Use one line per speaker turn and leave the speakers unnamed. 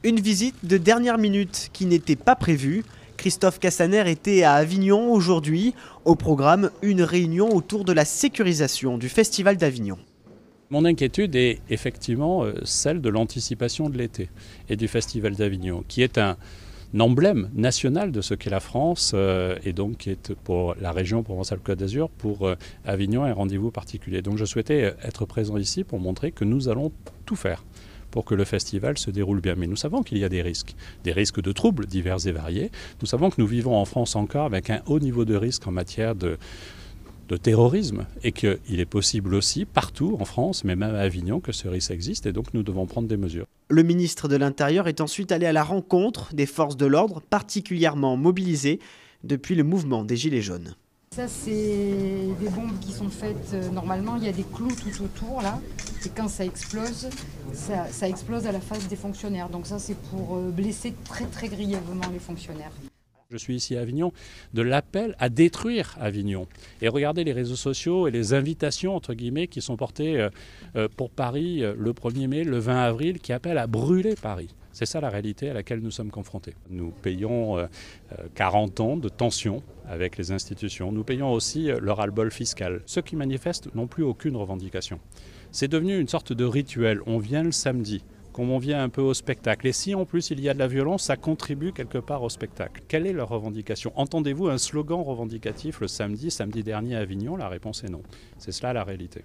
Une visite de dernière minute qui n'était pas prévue. Christophe Castaner était à Avignon aujourd'hui. Au programme, une réunion autour de la sécurisation du Festival d'Avignon.
Mon inquiétude est effectivement celle de l'anticipation de l'été et du Festival d'Avignon, qui est un emblème national de ce qu'est la France et donc qui est pour la région Provence-Alpes-Côte d'Azur, pour Avignon, un rendez-vous particulier. Donc je souhaitais être présent ici pour montrer que nous allons tout faire pour que le festival se déroule bien. Mais nous savons qu'il y a des risques de troubles divers et variés. Nous savons que nous vivons en France encore avec un haut niveau de risque en matière de terrorisme et qu'il est possible aussi partout en France, mais même à Avignon, que ce risque existe et donc nous devons prendre des mesures.
Le ministre de l'Intérieur est ensuite allé à la rencontre des forces de l'ordre particulièrement mobilisées depuis le mouvement des Gilets jaunes.
Ça, c'est des bombes qui sont faites normalement, il y a des clous tout autour là, et quand ça explose, ça explose à la face des fonctionnaires. Donc ça, c'est pour blesser très très grièvement les fonctionnaires.
Je suis ici à Avignon, de l'appel à détruire Avignon. Et regardez les réseaux sociaux et les invitations, entre guillemets, qui sont portées pour Paris le 1er mai, le 20 avril, qui appellent à brûler Paris. C'est ça la réalité à laquelle nous sommes confrontés. Nous payons 40 ans de tension avec les institutions. Nous payons aussi le ras-le-bol fiscal. Ceux qui manifestent n'ont plus aucune revendication. C'est devenu une sorte de rituel. On vient le samedi, comme on vient un peu au spectacle. Et si en plus il y a de la violence, ça contribue quelque part au spectacle. Quelle est leur revendication? Entendez-vous un slogan revendicatif le samedi dernier à Avignon? La réponse est non. C'est cela la réalité.